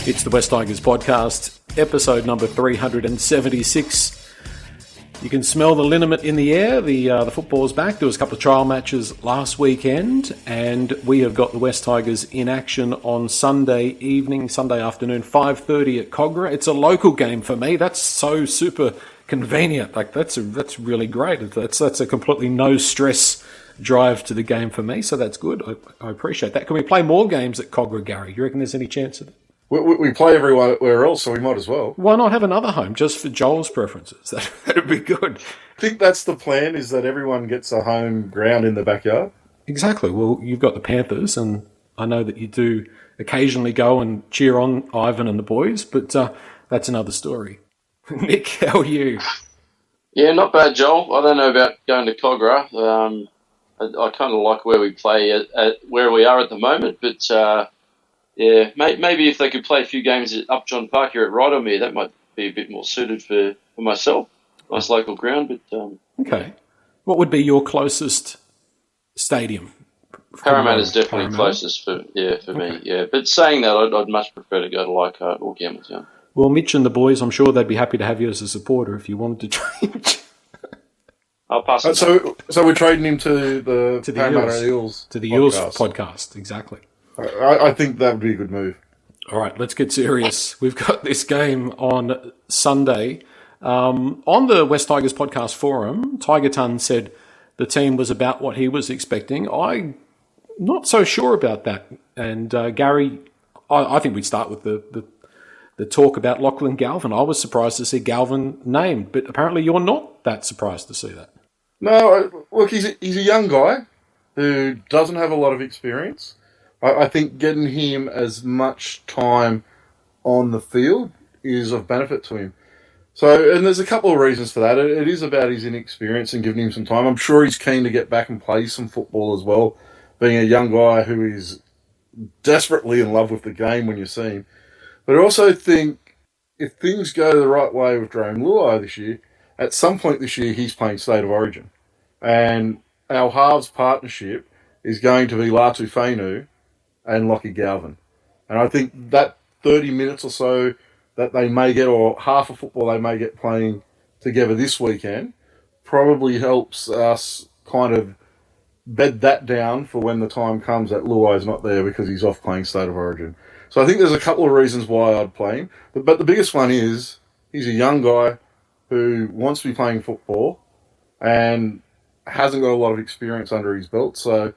It's the West Tigers podcast, episode number 376. You can smell the liniment in the air. The football's back. There was a couple of trial matches last weekend, and we have got the West Tigers in action on Sunday afternoon, 5:30 at Kogarah. It's a local game for me. That's so super convenient. Like that's really great. That's a completely no stress drive to the game for me. So that's good. I appreciate that. Can we play more games at Kogarah, Gary? You reckon there's any chance of it? We play everywhere else, so we might as well. Why not have another home just for Joel's preferences? That'd be good. I think that's the plan, is that everyone gets a home ground in the backyard. Exactly. Well, you've got the Panthers, and I know that you do occasionally go and cheer on Ivan and the boys, but that's another story. Nick, how are you? Yeah, not bad, Joel. I don't know about going to Kogarah. I kind of like where we play at where we are at the moment, but... yeah, maybe if they could play a few games at Upjohn Park here at Rydomere, that might be a bit more suited for myself. Nice local ground, but... Okay. What would be your closest stadium? Parramatta's definitely closest for me, yeah. But saying that, I'd much prefer to go to Leichhardt or Campbelltown. Well, Mitch and the boys, I'm sure they'd be happy to have you as a supporter if you wanted to change. I'll pass it. So we're trading him to the Parramatta Eels. To the Eels podcast, exactly. I think that would be a good move. All right, let's get serious. We've got this game on Sunday. On the West Tigers podcast forum, Tiger Ton said the team was about what he was expecting. I'm not so sure about that. And Gary, I think we'd start with the talk about Lachlan Galvin. I was surprised to see Galvin named, but apparently you're not that surprised to see that. No, look, he's a young guy who doesn't have a lot of experience. I think getting him as much time on the field is of benefit to him. So, and there's a couple of reasons for that. It is about his inexperience and giving him some time. I'm sure he's keen to get back and play some football as well, being a young guy who is desperately in love with the game when you see him. But I also think if things go the right way with Jarome Luai this year, at some point this year he's playing State of Origin. And our halves partnership is going to be Latu Fainu and Lockie Galvin. And I think that 30 minutes or so that they may get, or half of football they may get playing together this weekend, probably helps us kind of bed that down for when the time comes that Luai's not there because he's off playing State of Origin. So I think there's a couple of reasons why I'd play him. But the biggest one is he's a young guy who wants to be playing football and hasn't got a lot of experience under his belt. So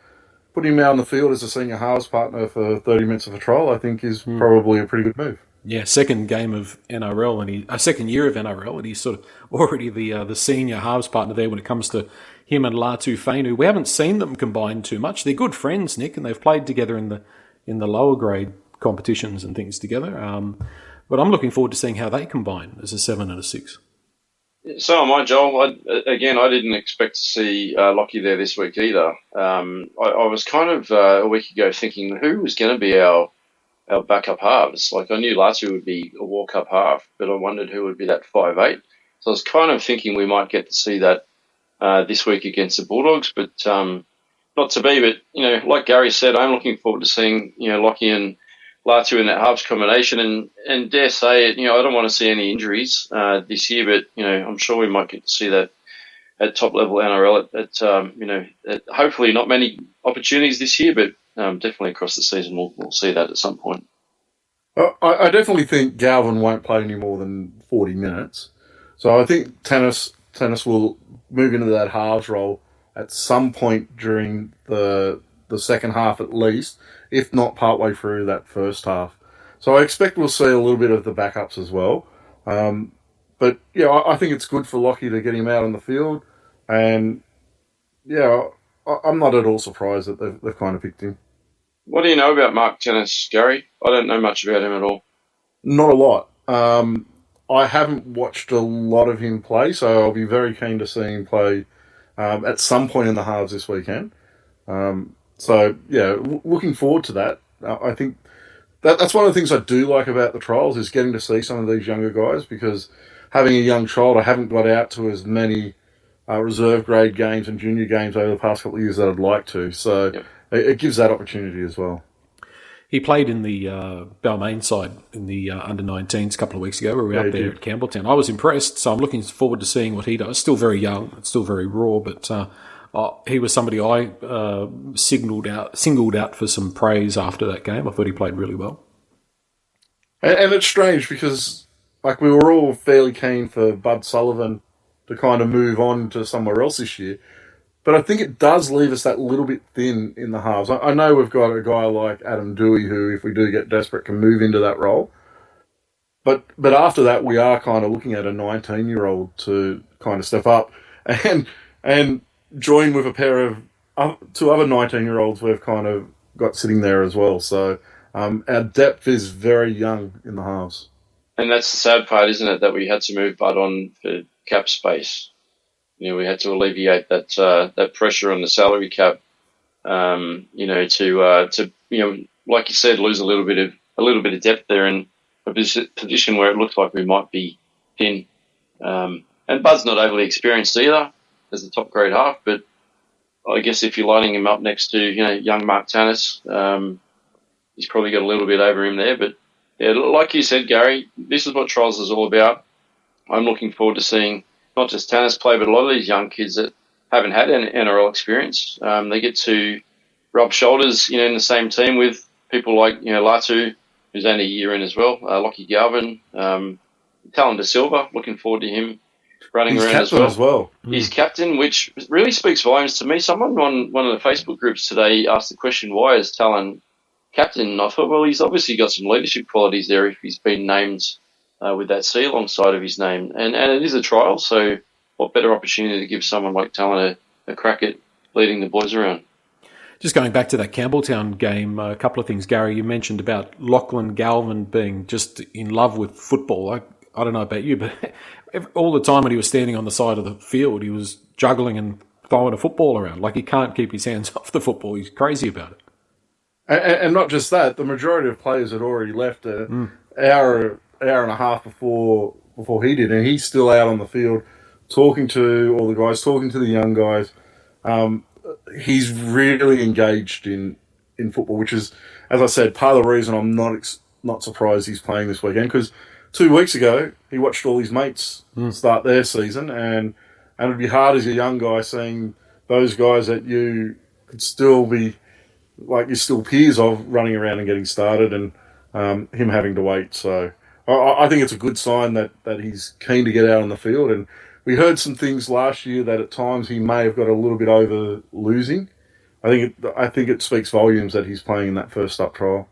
putting him out on the field as a senior halves partner for 30 minutes of a trial, I think, is probably a pretty good move. Yeah, second game of NRL and second year of NRL, and he's sort of already the senior halves partner there when it comes to him and Latu Fainu. We haven't seen them combine too much. They're good friends, Nick, and they've played together in the lower grade competitions and things together. But I'm looking forward to seeing how they combine as a 7 and a 6. So am I, Joel. I didn't expect to see Lockie there this week either. I was kind of a week ago thinking who was going to be our backup halves. Like I knew Latu would be a walk-up half, but I wondered who would be that 5'8". So I was kind of thinking we might get to see that this week against the Bulldogs, but not to be. But like Gary said, I'm looking forward to seeing Lockie and Latu in that halves combination, and dare say it, I don't want to see any injuries this year, but I'm sure we might get to see that at top level NRL at hopefully not many opportunities this year, but definitely across the season we'll see that at some point. I definitely think Galvin won't play any more than 40 minutes, so I think Tennis will move into that halves role at some point during the second half at least, if not partway through that first half. So I expect we'll see a little bit of the backups as well. But yeah, I think it's good for Lockie to get him out on the field. And yeah, I'm not at all surprised that they've kind of picked him. What do you know about Mark Tennis, Gary? I don't know much about him at all. Not a lot. I haven't watched a lot of him play, so I'll be very keen to see him play at some point in the halves this weekend. So, yeah, looking forward to that. I think that's one of the things I do like about the trials is getting to see some of these younger guys, because having a young child, I haven't got out to as many reserve grade games and junior games over the past couple of years that I'd like to. So it gives that opportunity as well. He played in the Balmain side in the under-19s a couple of weeks ago. We were out there at Campbelltown. I was impressed, so I'm looking forward to seeing what he does. Still very young, still very raw, but he was somebody I singled out for some praise after that game. I thought he played really well. And it's strange because we were all fairly keen for Bud Sullivan to kind of move on to somewhere else this year. But I think it does leave us that little bit thin in the halves. I know we've got a guy like Adam Dewey who, if we do get desperate, can move into that role. But after that, we are kind of looking at a 19-year-old to kind of step up and join with a pair of two other 19-year-olds we've kind of got sitting there as well. So our depth is very young in the halves. And that's the sad part, isn't it, that we had to move Bud on for cap space. We had to alleviate that pressure on the salary cap. To like you said, lose a little bit of depth there in a position where it looks like we might be thin. And Bud's not overly experienced either as a top grade half, but I guess if you're lining him up next to young Mark Tannis, he's probably got a little bit over him there. But yeah, like you said, Gary, this is what trials is all about. I'm looking forward to seeing not just Tannis play, but a lot of these young kids that haven't had an NRL experience. They get to rub shoulders, in the same team with people like, Latu, who's only a year in as well, Lockie Galvin, Talon De Silva, looking forward to him running around as well. He's captain, which really speaks volumes to me. Someone on one of the Facebook groups today asked the question, why is Talon captain? And I thought, well, he's obviously got some leadership qualities there if he's been named with that C alongside of his name. And it is a trial, so what better opportunity to give someone like Talon a crack at leading the boys around. Just going back to that Campbelltown game, a couple of things, Gary. You mentioned about Lachlan Galvin being just in love with football. I don't know about you, but all the time when he was standing on the side of the field, he was juggling and throwing a football around. He can't keep his hands off the football. He's crazy about it. And not just that, the majority of players had already left an hour and a half before he did, and he's still out on the field talking to all the guys, talking to the young guys. He's really engaged in football, which is, as I said, part of the reason I'm not surprised he's playing this weekend, because 2 weeks ago he watched all his mates start their season, and it'd be hard as a young guy seeing those guys that you could still be you're still peers of running around and getting started, and him having to wait. So I think it's a good sign that he's keen to get out on the field. And we heard some things last year that at times he may have got a little bit over losing. I think it speaks volumes that he's playing in that first up trial.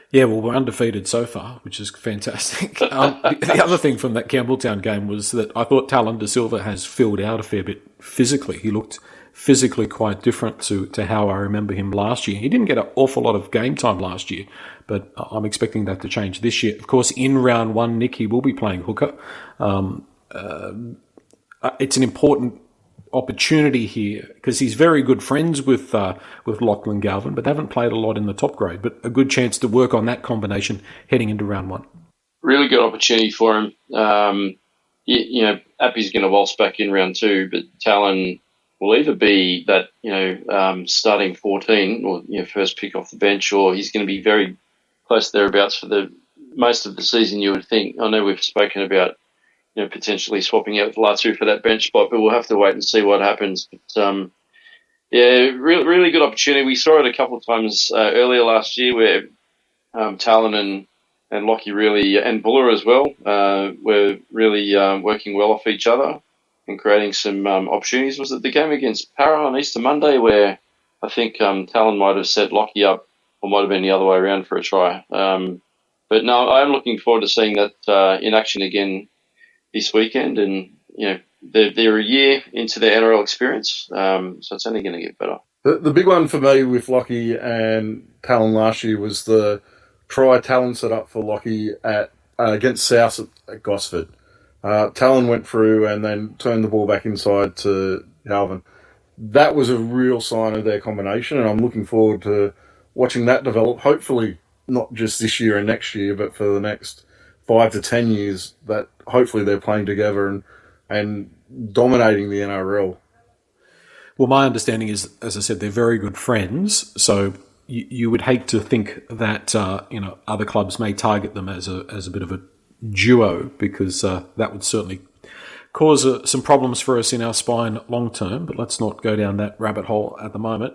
Yeah, well, we're undefeated so far, which is fantastic. The other thing from that Campbelltown game was that I thought Talon De Silva has filled out a fair bit physically. He looked physically quite different to how I remember him last year. He didn't get an awful lot of game time last year, but I'm expecting that to change this year. Of course, in round one, Nick, he will be playing hooker. It's an important opportunity here because he's very good friends with Lachlan Galvin, but they haven't played a lot in the top grade. But a good chance to work on that combination heading into round one. Really good opportunity for him. Appy's going to waltz back in round two, but Talon will either be that starting 14 or first pick off the bench, or he's going to be very close thereabouts for the most of the season. You would think. I know we've spoken about potentially swapping out with Latu for that bench spot, but we'll have to wait and see what happens. But really good opportunity. We saw it a couple of times earlier last year where Talon and Lockie really, and Buller as well, were really working well off each other and creating some opportunities. Was it the game against Para on Easter Monday where I think Talon might have set Lockie up, or might have been the other way around for a try. But no, I'm looking forward to seeing that in action again this weekend. And, they're a year into their NRL experience, so it's only going to get better. The big one for me with Lockie and Talon last year was the try Talon set up for Lockie against South at Gosford. Talon went through and then turned the ball back inside to Galvin. That was a real sign of their combination, and I'm looking forward to watching that develop, hopefully not just this year and next year, but for the next 5 to 10 years, that hopefully they're playing together and dominating the NRL. Well, my understanding is, as I said, they're very good friends, so you would hate to think that other clubs may target them as a bit of a duo, because that would certainly cause some problems for us in our spine long term. But let's not go down that rabbit hole at the moment.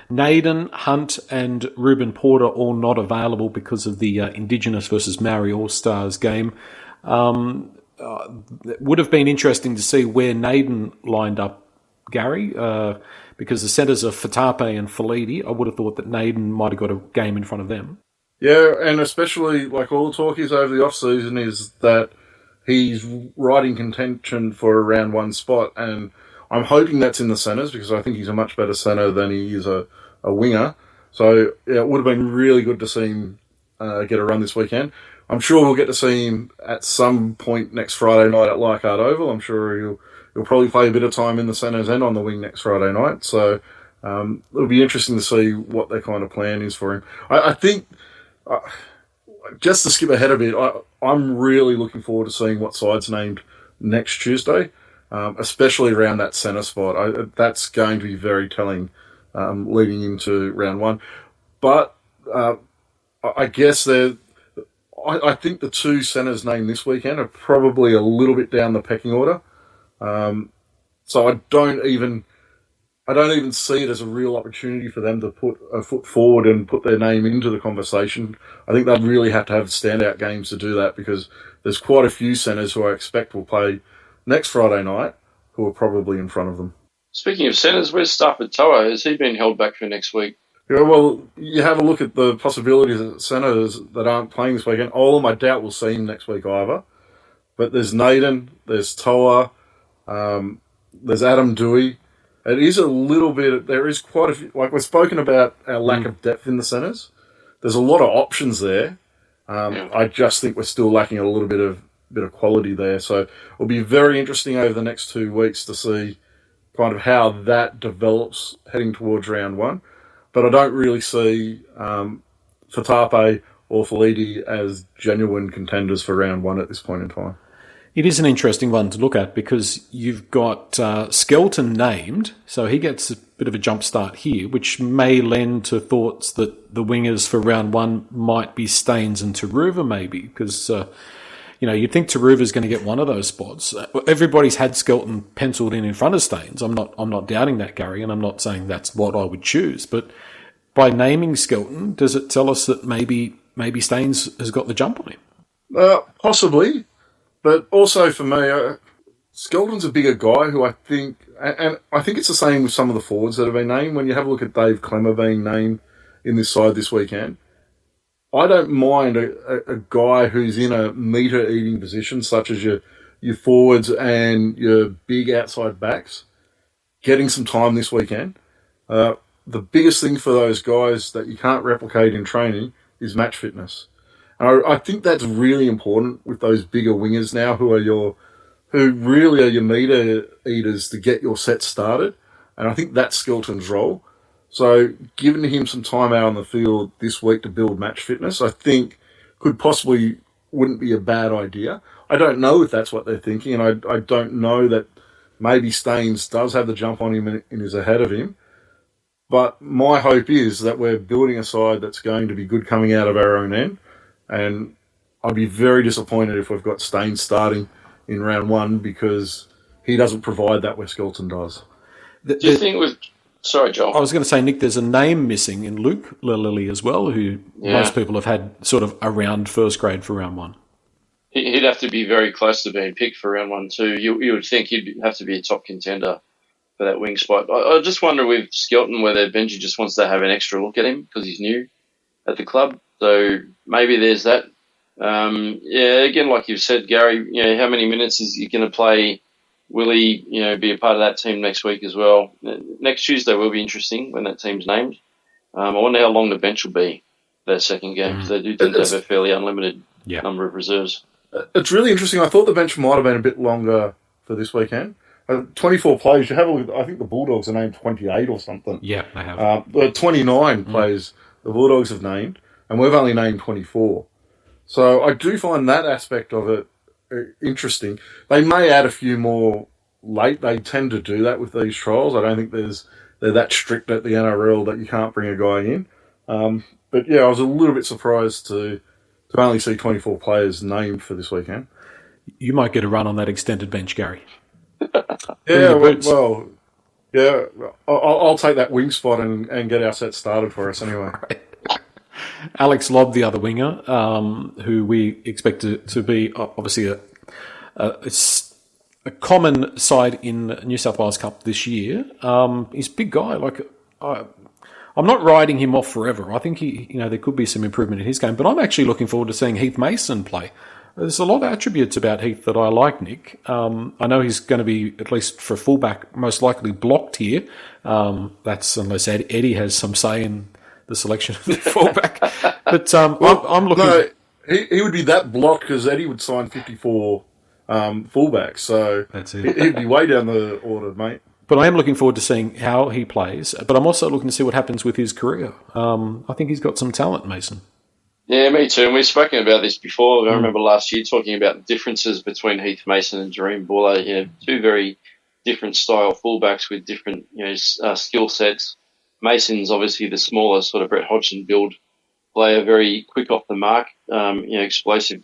Naden, Hunt, and Ruben Porter all not available because of the Indigenous versus Maori All Stars game. It would have been interesting to see where Naden lined up, Gary, because the centres are Fatape and Falidi. I would have thought that Naden might have got a game in front of them. Yeah, and especially, like, all the talk is over the off-season is that he's right in contention for a round one spot, and I'm hoping that's in the centres, because I think he's a much better centre than he is a winger. So yeah, it would have been really good to see him get a run this weekend. I'm sure we'll get to see him at some point next Friday night at Leichhardt Oval. I'm sure he'll probably play a bit of time in the centres and on the wing next Friday night. So it'll be interesting to see what their kind of plan is for him. I think, just to skip ahead a bit, I'm really looking forward to seeing what side's named next Tuesday, especially around that centre spot. That's going to be very telling leading into round one. But I guess I think the two centres named this weekend are probably a little bit down the pecking order. So I don't even see it as a real opportunity for them to put a foot forward and put their name into the conversation. I think they'd really have to have standout games to do that, because there's quite a few centres who I expect will play next Friday night who are probably in front of them. Speaking of centres, where's Stafford Toa? Has he been held back for next week? Yeah, well, you have a look at the possibilities of centres that aren't playing this weekend. Olam, I doubt we'll see him next week either. But there's Naden, there's Toa, there's Adam Dewey. It is a little bit, there is quite a few, like we've spoken about our lack of depth in the centres. There's a lot of options there. I just think we're still lacking a little bit of quality there. So it'll be very interesting over the next 2 weeks to see kind of how that develops heading towards round one. But I don't really see Fatape or Falidi as genuine contenders for round one at this point in time. It is an interesting one to look at, because you've got Skelton named, so he gets a bit of a jump start here, which may lend to thoughts that the wingers for round one might be Staines and Taruva, maybe, because you'd think Taruva's going to get one of those spots. Everybody's had Skelton penciled in front of Staines. I'm not doubting that, Gary, and I'm not saying that's what I would choose. But by naming Skelton, does it tell us that maybe Staines has got the jump on him? Possibly. But also for me, Skelton's a bigger guy who I think, and I think it's the same with some of the forwards that have been named. When you have a look at Dave Clemmer being named in this side this weekend, I don't mind a guy who's in a metre-eating position, such as your forwards and your big outside backs, getting some time this weekend. The biggest thing for those guys that you can't replicate in training is match fitness. And I think that's really important with those bigger wingers now who really are your meter eaters to get your set started. And I think that's Skelton's role. So giving him some time out on the field this week to build match fitness, I think wouldn't be a bad idea. I don't know if that's what they're thinking, and I don't know that maybe Staines does have the jump on him and is ahead of him. But my hope is that we're building a side that's going to be good coming out of our own end. And I'd be very disappointed if we've got Staines starting in round one, because he doesn't provide that where Skelton does. Do you think with... Sorry, Joel. I was going to say, Nick, there's a name missing in Luke Lilly as well, who most people have had sort of around first grade for round one. He'd have to be very close to being picked for round one too. You would think he'd have to be a top contender for that wing spot. I just wonder with Skelton whether Benji just wants to have an extra look at him because he's new at the club. So maybe there's that. Again, like you've said, Gary, how many minutes is he going to play? Will he, be a part of that team next week as well? Next Tuesday will be interesting when that team's named. I wonder how long the bench will be for that second game, because they do tend to have a fairly unlimited number of reserves. It's really interesting. I thought the bench might have been a bit longer for this weekend. 24 players. You have a look. I think the Bulldogs are named 28 or something. Yeah, they have. 29 players the Bulldogs have named, and we've only named 24. So I do find that aspect of it interesting. They may add a few more late. They tend to do that with these trials. I don't think they're that strict at the NRL that you can't bring a guy in. But yeah, I was a little bit surprised to only see 24 players named for this weekend. You might get a run on that extended bench, Gary. Yeah, well, yeah, I'll take that wing spot and get our set started for us anyway. Alex Lobb, the other winger, who we expect to be obviously a common side in New South Wales Cup this year. He's a big guy. I'm not riding him off forever. I think there could be some improvement in his game, but I'm actually looking forward to seeing Heath Mason play. There's a lot of attributes about Heath that I like, Nick. I know he's going to be, at least for fullback, most likely blocked here. That's unless Eddie has some say in the selection of the fullback. But I'm looking... No, he would be that blocked because Eddie would sign 54 fullbacks, so that's it. He'd be way down the order, mate. But I am looking forward to seeing how he plays. But I'm also looking to see what happens with his career. I think he's got some talent, Mason. Yeah, me too. And we've spoken about this before. I remember last year talking about the differences between Heath Mason and Jahream Buller. Two very different style fullbacks with different skill sets. Mason's obviously the smaller sort of Brett Hodgson build player, very quick off the mark, explosive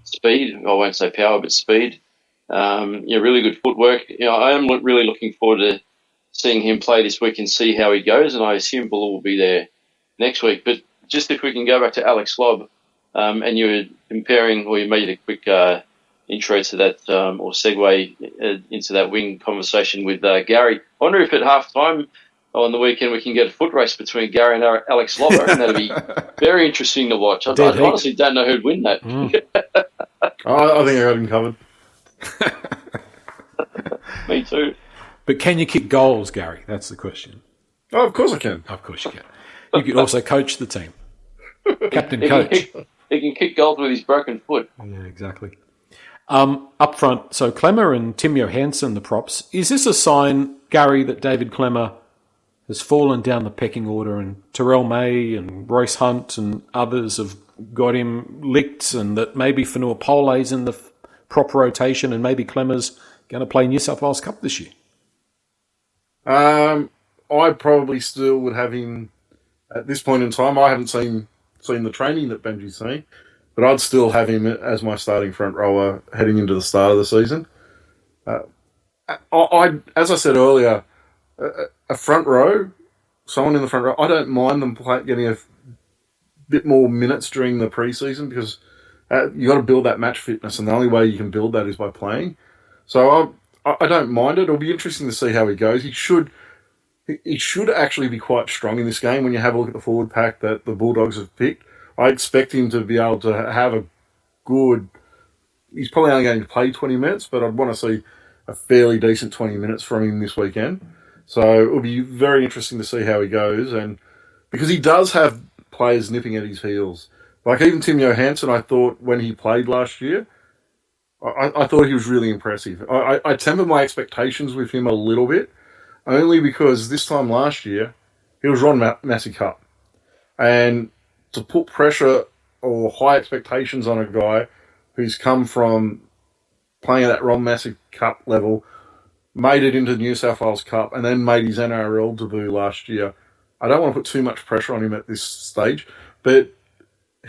speed. I won't say power, but speed. Really good footwork. I am really looking forward to seeing him play this week and see how he goes, and I assume Buller will be there next week. But just if we can go back to Alex Lobb, and you were comparing, or you made a quick intro to that, or segue into that wing conversation with Gary. I wonder if at halftime on the weekend we can get a foot race between Gary and Alex Lobb. I think that'd be very interesting to watch. I honestly don't know who'd win that. I think I got him covered. Me too. But can you kick goals, Gary? That's the question. Oh, of course I can. Of course you can. You could also coach the team. Captain coach. He can kick goals with his broken foot. Yeah, exactly. Up front, so Klemmer and Tim Johansson, the props. Is this a sign, Gary, that David Klemmer has fallen down the pecking order and Terrell May and Royce Hunt and others have got him licked, and that maybe Fanua Pole's in the prop rotation and maybe Klemmer's going to play New South Wales Cup this year? I probably still would have him at this point in time. I haven't seen the training that Benji's seen, but I'd still have him as my starting front rower heading into the start of the season. As I said earlier, a front row, someone in the front row, I don't mind them getting a bit more minutes during the preseason because you got to build that match fitness, and the only way you can build that is by playing. So I don't mind it. It'll be interesting to see how he goes. He should actually be quite strong in this game when you have a look at the forward pack that the Bulldogs have picked. I expect him to be able to have a good... He's probably only going to play 20 minutes, but I'd want to see a fairly decent 20 minutes from him this weekend. So it'll be very interesting to see how he goes, and because he does have players nipping at his heels. Like even Tim Johansson, I thought when he played last year, I thought he was really impressive. I tempered my expectations with him a little bit, only because this time last year, he was Ron Massey Cup. And to put pressure or high expectations on a guy who's come from playing at that Ron Massey Cup level, made it into the New South Wales Cup, and then made his NRL debut last year, I don't want to put too much pressure on him at this stage, but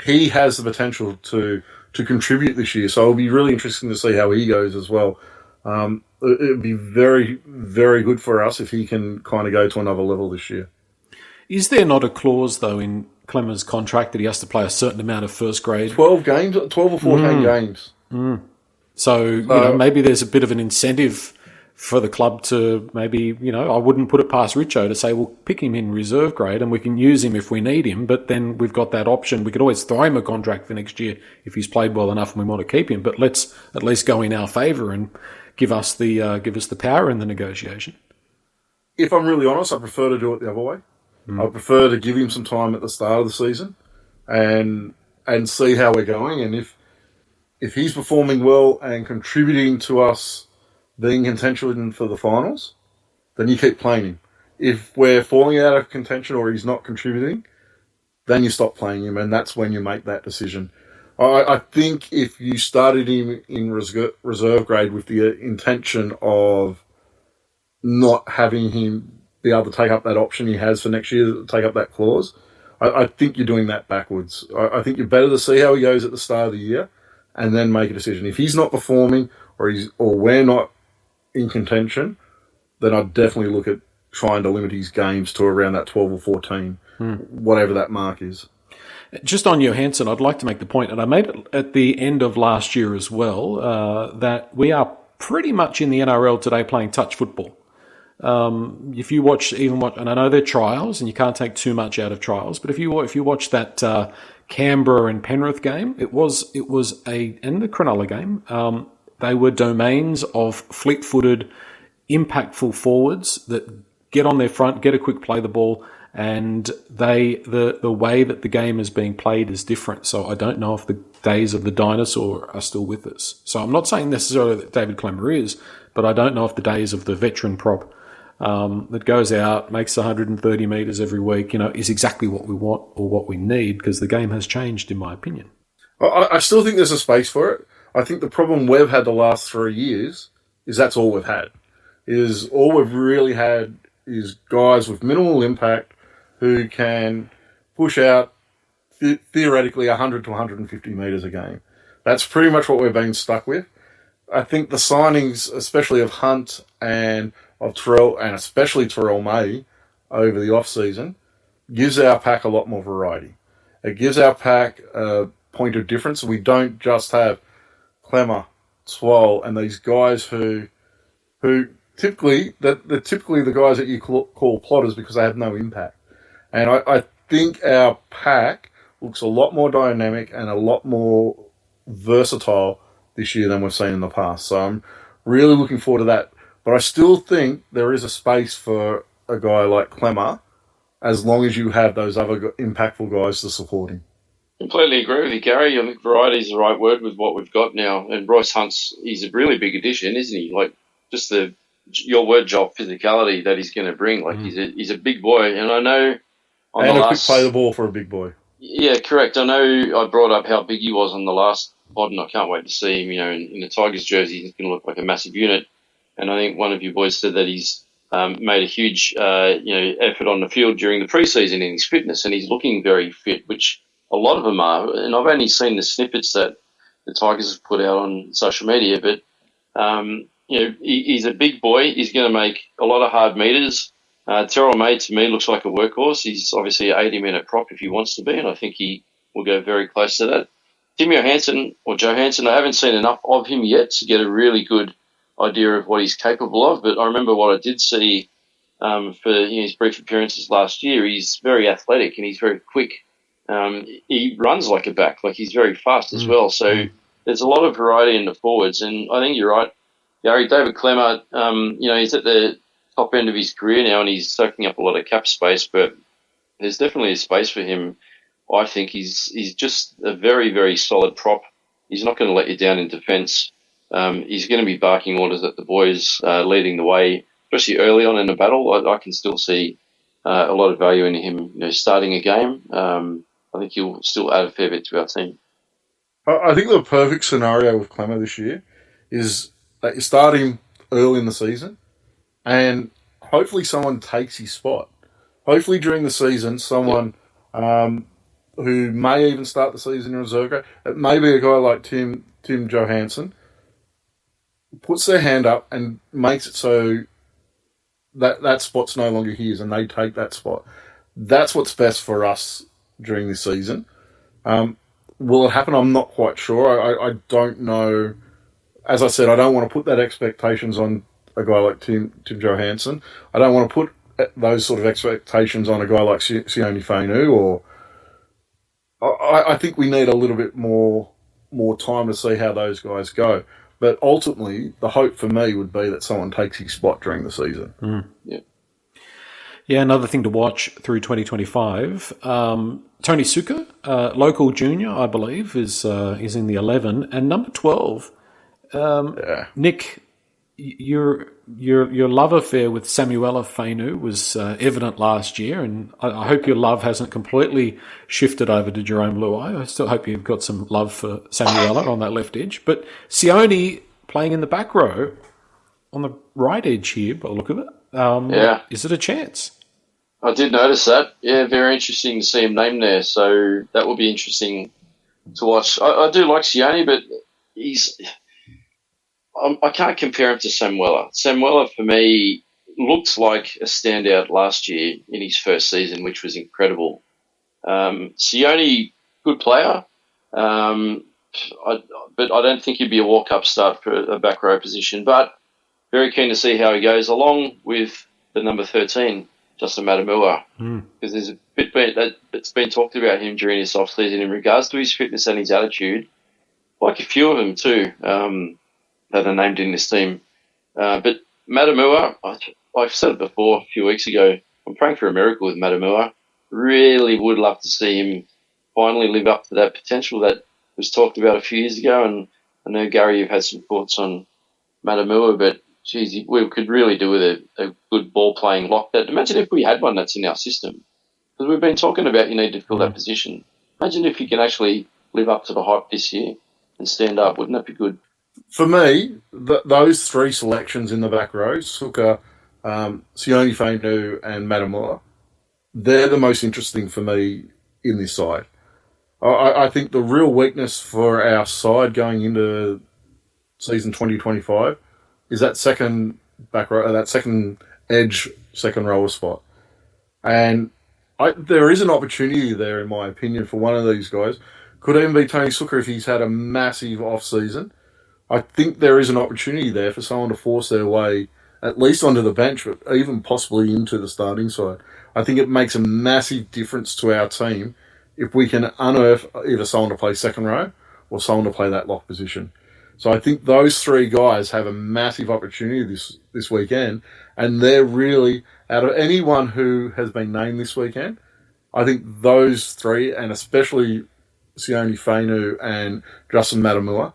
he has the potential to contribute this year. So it'll be really interesting to see how he goes as well. It would be very, very good for us if he can kind of go to another level this year. Is there not a clause, though, in Klemmer's contract that he has to play a certain amount of first grade? 12 or 14 games. So maybe there's a bit of an incentive for the club to maybe, I wouldn't put it past Richo to say, well, pick him in reserve grade and we can use him if we need him, but then we've got that option. We could always throw him a contract for next year if he's played well enough and we want to keep him, but let's at least go in our favour and give us the power in the negotiation. If I'm really honest, I prefer to do it the other way. I prefer to give him some time at the start of the season and see how we're going, and if he's performing well and contributing to us being contention for the finals, then you keep playing him. If we're falling out of contention or he's not contributing, then you stop playing him, and that's when you make that decision. I think if you started him in reserve grade with the intention of not having him be able to take up that option he has for next year, take up that clause, I think you're doing that backwards. I think you're better to see how he goes at the start of the year and then make a decision. If he's not performing or we're not in contention, then I'd definitely look at trying to limit his games to around that 12 or 14, whatever that mark is. Just on Johansson, I'd like to make the point, and I made it at the end of last year as well, that we are pretty much in the NRL today playing touch football. If you watch, and I know they're trials, and you can't take too much out of trials, but if you watch that Canberra and Penrith game, it was and the Cronulla game, they were domains of fleet-footed, impactful forwards that get on their front, get a quick play the ball, and the way that the game is being played is different. So I don't know if the days of the dinosaur are still with us. So I'm not saying necessarily that David Klemmer is, but I don't know if the days of the veteran prop that goes out, makes 130 metres every week, is exactly what we want or what we need, because the game has changed, in my opinion. I still think there's a space for it. I think the problem we've had the last 3 years is that's all we've had. Is all we've really had is guys with minimal impact who can push out theoretically 100 to 150 metres a game. That's pretty much what we've been stuck with. I think the signings, especially of Hunt and of Terrell, and especially Terrell May over the off-season, gives our pack a lot more variety. It gives our pack a point of difference. We don't just have Klemmer, Swole, and these guys who typically, they're typically the guys that you call plotters because they have no impact. And I think our pack looks a lot more dynamic and a lot more versatile this year than we've seen in the past. So I'm really looking forward to that. But I still think there is a space for a guy like Klemmer as long as you have those other impactful guys to support him. Completely agree with you, Gary. I think variety is the right word with what we've got now. And Bryce he's a really big addition, isn't he? Like, just your word, Joel, physicality that he's going to bring. Like, he's a big boy. And I know... quick play the ball for a big boy. Yeah, correct. I know I brought up how big he was on the last pod, and I can't wait to see him, in the Tigers jersey. He's going to look like a massive unit. And I think one of you boys said that he's made a huge, effort on the field during the preseason in his fitness, and he's looking very fit, which a lot of them are. And I've only seen the snippets that the Tigers have put out on social media, but he's a big boy. He's going to make a lot of hard meters. Terrell May, to me, looks like a workhorse. He's obviously an 80-minute prop if he wants to be, and I think he will go very close to that. Tim Johansson, I haven't seen enough of him yet to get a really good idea of what he's capable of, but I remember what I did see for his brief appearances last year. He's very athletic and he's very quick. He runs like a back, like he's very fast as well. So there's a lot of variety in the forwards, and I think you're right, Gary. David Klemmer, he's at the top end of his career now and he's soaking up a lot of cap space, but there's definitely a space for him. I think he's just a very, very solid prop. He's not going to let you down in defence. He's going to be barking orders at the boys, leading the way, especially early on in the battle. I can still see a lot of value in him, starting a game. I think he'll still add a fair bit to our team. I think the perfect scenario with Klemmer this year is that you start him early in the season and hopefully someone takes his spot. Hopefully during the season, someone who may even start the season in reserve grade, it may be a guy like Tim Johansson, puts their hand up and makes it so that spot's no longer his and they take that spot. That's what's best for us during this season. Will it happen? I'm not quite sure. I don't know. As I said, I don't want to put that expectations on a guy like Tim Johansson. I don't want to put those sort of expectations on a guy like Sione Fainu. Or I think we need a little bit more time to see how those guys go. But ultimately, the hope for me would be that someone takes his spot during the season. Yeah, another thing to watch through 2025. Tony Suka, local junior, I believe, is in the 11, and number 12. Nick, your love affair with Samuela Fainu was evident last year, and I hope your love hasn't completely shifted over to Jerome Luai. I still hope you've got some love for Samuela on that left edge. But Sione playing in the back row on the right edge here, by the look of it. Is it a chance? I did notice that. Yeah, very interesting to see him named there. So that will be interesting to watch. I do like Sione, but I can't compare him to Sam Weller. Sam Weller, for me, looked like a standout last year in his first season, which was incredible. Sione, good player, but I don't think he'd be a walk-up start for a back row position. But very keen to see how he goes, along with the number 13, Justin Matamua, because there's a bit that's been talked about him during his off-season in regards to his fitness and his attitude, like a few of them too, that are named in this team. But Matamua, I've said it before a few weeks ago, I'm praying for a miracle with Matamua. Really would love to see him finally live up to that potential that was talked about a few years ago. And I know, Gary, you've had some thoughts on Matamua, but geez, we could really do with a good ball-playing lock. That imagine if we had one that's in our system, because we've been talking about you need to fill that position. Imagine if you can actually live up to the hype this year and stand up. Wouldn't that be good? For me, those three selections in the back row, Suka, Sione Fainu and Matamua, they're the most interesting for me in this side. I think the real weakness for our side going into season 2025 is that second back row, that second edge, second rower spot. And there is an opportunity there, in my opinion, for one of these guys. Could even be Tony Suka if he's had a massive off-season. I think there is an opportunity there for someone to force their way at least onto the bench, but even possibly into the starting side. I think it makes a massive difference to our team if we can unearth either someone to play second row or someone to play that lock position. So I think those three guys have a massive opportunity this weekend, and they're really, out of anyone who has been named this weekend, I think those three, and especially Sione Fainu and Justin Matamua,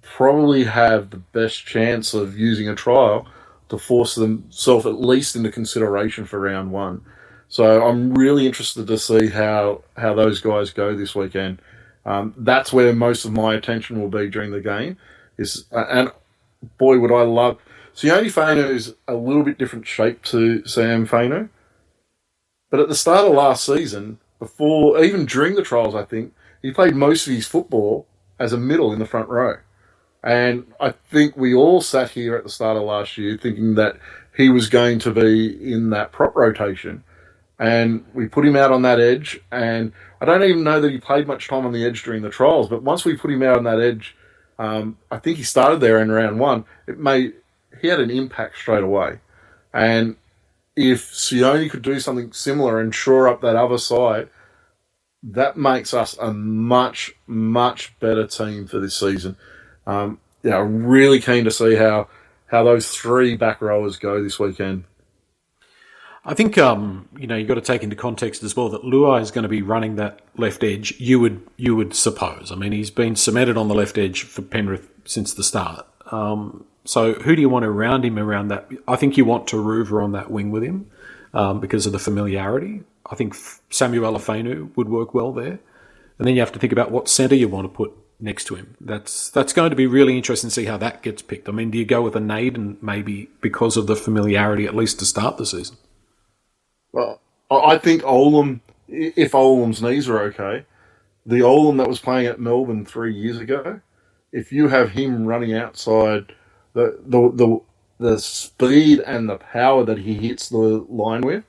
probably have the best chance of using a trial to force themselves at least into consideration for round one. So I'm really interested to see how those guys go this weekend. That's where most of my attention will be during the game. And boy, would I love... Sione Fainu is a little bit different shape to Sam Fainu. But at the start of last season, even during the trials, I think, he played most of his football as a middle in the front row. And I think we all sat here at the start of last year thinking that he was going to be in that prop rotation. And we put him out on that edge, and I don't even know that he played much time on the edge during the trials, but once we put him out on that edge, I think he started there in round one. He had an impact straight away. And if Sione could do something similar and shore up that other side, that makes us a much, much better team for this season. Really keen to see how those three back rowers go this weekend. I think you've got to take into context as well that Luai is going to be running that left edge. You would suppose. I mean, he's been cemented on the left edge for Penrith since the start. So who do you want around him around that? I think you want Taruva on that wing with him because of the familiarity. I think Samuel Fainu would work well there, and then you have to think about what centre you want to put next to him. That's going to be really interesting to see how that gets picked. I mean, do you go with a Naden maybe because of the familiarity at least to start the season? Well, I think Olam, if Olam's knees are okay, the Olam that was playing at Melbourne 3 years ago, if you have him running outside, the speed and the power that he hits the line with,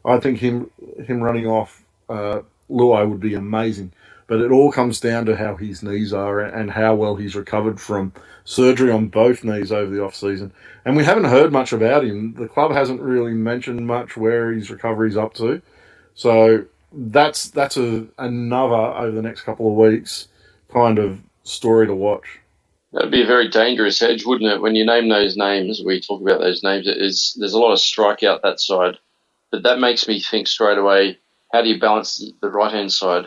I think him running off Luai would be amazing. But it all comes down to how his knees are and how well he's recovered from surgery on both knees over the off-season. And we haven't heard much about him. The club hasn't really mentioned much where his recovery's up to. So that's another, over the next couple of weeks, kind of story to watch. That'd be a very dangerous edge, wouldn't it? When you name those names, we talk about those names, there's a lot of strike out that side. But that makes me think straight away, how do you balance the right-hand side?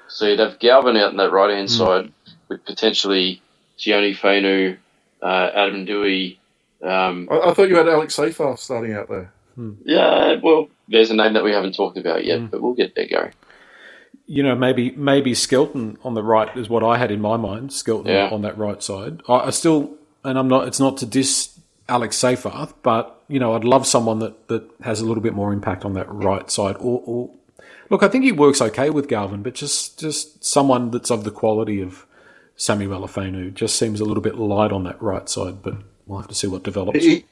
So you'd have Galvin out on that right-hand side with potentially Sione Fainu, Adam Dewey. I thought you had Alex Seyfarth starting out there. Yeah, well, there's a name that we haven't talked about yet, but we'll get there, Gary. Maybe Skelton on the right is what I had in my mind, Skelton on that right side. I still, and I'm not, it's not to diss Alex Seyfarth, but, I'd love someone that has a little bit more impact on that right side. Or look, I think he works okay with Galvin, but just someone that's of the quality of Samuel Afenu just seems a little bit light on that right side, but we'll have to see what develops. He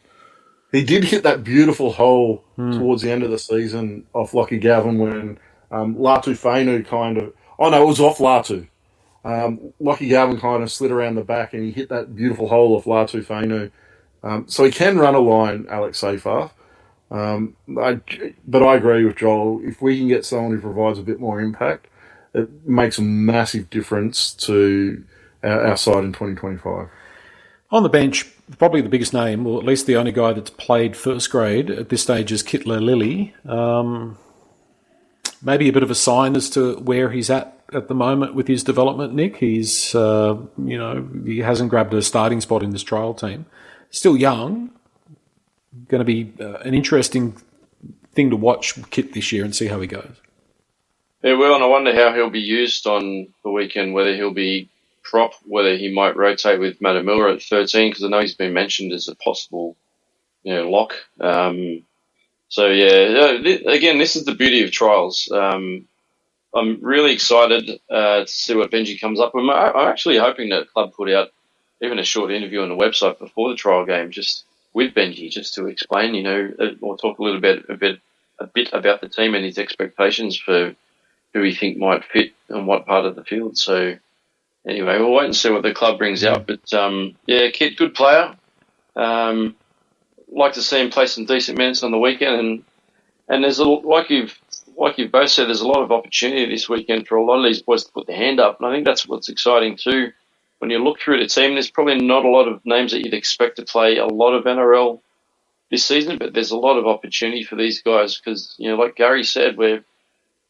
did hit that beautiful hole towards the end of the season off Lockie Galvin when Latu Fainu it was off Latu. Lockie Galvin kind of slid around the back and he hit that beautiful hole off Latu Fainu. So he can run a line, Alex Seyfarth. But I agree with Joel. If we can get someone who provides a bit more impact, it makes a massive difference to our side in 2025. On the bench, probably the biggest name, or at least the only guy that's played first grade at this stage, is Kittler Lilly. Maybe a bit of a sign as to where he's at the moment with his development, Nick. He's, he hasn't grabbed a starting spot in this trial team. Still young. Going to be an interesting thing to watch Kit this year and see how he goes. Yeah, well, and I wonder how he'll be used on the weekend, whether he'll be prop, whether he might rotate with Matamua at 13, because I know he's been mentioned as a possible, lock. Again, this is the beauty of trials. I'm really excited to see what Benji comes up with. I'm actually hoping that the club put out even a short interview on the website before the trial game, just with Benji, just to explain, or talk a little bit about the team and his expectations for who we think might fit on what part of the field. So anyway, we'll wait and see what the club brings out. But Kit, good player. Like to see him play some decent minutes on the weekend, and there's like you've both said, there's a lot of opportunity this weekend for a lot of these boys to put their hand up, and I think that's what's exciting too. When you look through the team, there's probably not a lot of names that you'd expect to play a lot of NRL this season, but there's a lot of opportunity for these guys because, like Gary said, we're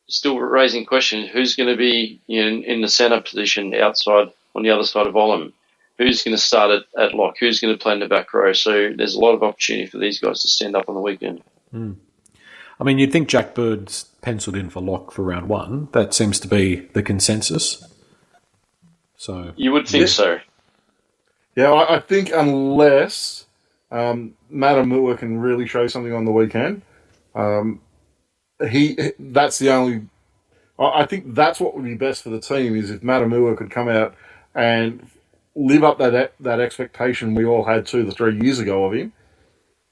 still raising questions. Who's going to be in the centre position outside on the other side of Olam? Who's going to start at lock? Who's going to play in the back row? So there's a lot of opportunity for these guys to stand up on the weekend. I mean, you'd think Jack Bird's penciled in for lock for round one. That seems to be the consensus. So you would think so. Yeah, I think unless Matamua can really show something on the weekend, that's the only. I think that's what would be best for the team is if Matamua could come out and live up that expectation we all had 2 to 3 years ago of him.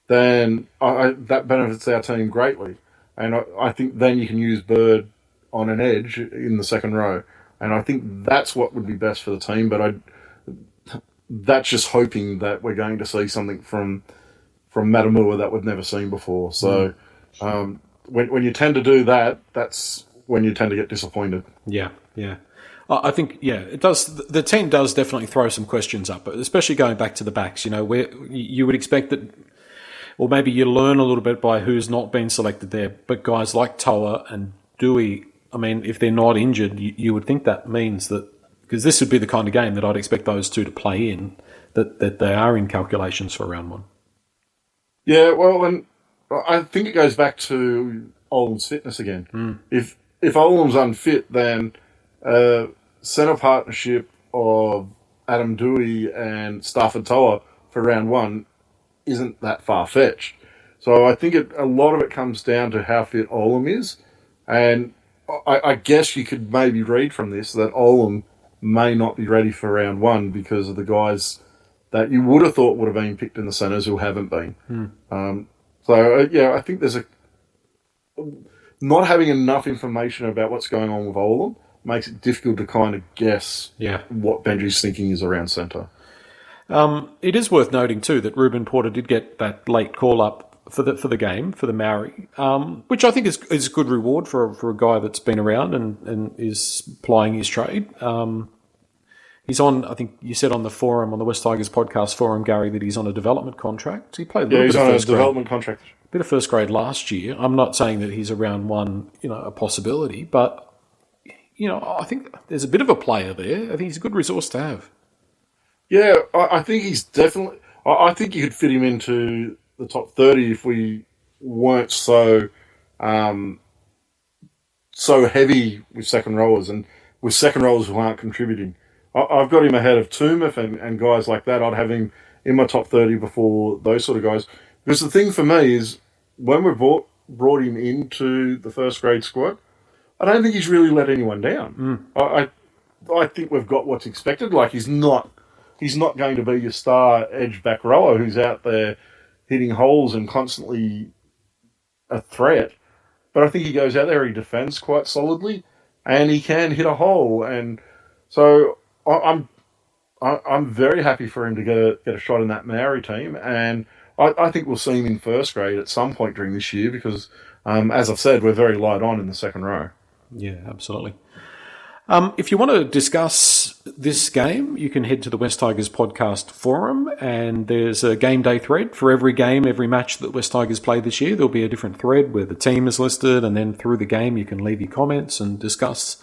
Then that benefits our team greatly, and I think then you can use Bird on an edge in the second row. And I think that's what would be best for the team, but that's just hoping that we're going to see something from Matamua that we've never seen before. So when you tend to do that, that's when you tend to get disappointed. Yeah. I think, it does. The team does definitely throw some questions up, especially going back to the backs, where you would expect that, or maybe you learn a little bit by who's not been selected there, but guys like Toa and Dewey, I mean, if they're not injured, you would think that means that, because this would be the kind of game that I'd expect those two to play in, that they are in calculations for round one. Yeah, well, and I think it goes back to Olam's fitness again. If Olam's unfit, then centre partnership of Adam Dewey and Stafford Toa for round one isn't that far-fetched. So I think a lot of it comes down to how fit Olam is, and I guess you could maybe read from this that Olam may not be ready for round one because of the guys that you would have thought would have been picked in the centres who haven't been. I think there's not having enough information about what's going on with Olam makes it difficult to kind of guess what Benji's thinking is around centre. It is worth noting too that Ruben Porter did get that late call up for the game, for the Maori, which I think is good reward for a guy that's been around and is plying his trade. He's on, I think you said on the forum, on the West Tigers podcast forum, Gary, that he's on a development contract. He played a little bit of first grade. Development contract. Bit of first grade last year. I'm not saying that he's around one, a possibility, but, I think there's a bit of a player there. I think he's a good resource to have. Yeah, I think he's definitely... I think you could fit him into the top 30 if we weren't so heavy with second rowers and with second rowers who aren't contributing. I've got him ahead of Tumif and guys like that. I'd have him in my top 30 before those sort of guys. Because the thing for me is, when we brought him into the first grade squad, I don't think he's really let anyone down. I think we've got what's expected. Like, he's not going to be your star edge back rower who's out there hitting holes and constantly a threat. But I think he goes out there, he defends quite solidly, and he can hit a hole. And so I'm very happy for him to get a shot in that Maori team. And I think we'll see him in first grade at some point during this year because, as I've said, we're very light on in the second row. Yeah, absolutely. If you want to discuss this game, you can head to the West Tigers podcast forum, and there's a game day thread for every game, every match that West Tigers play this year. There'll be a different thread where the team is listed, and then through the game you can leave your comments and discuss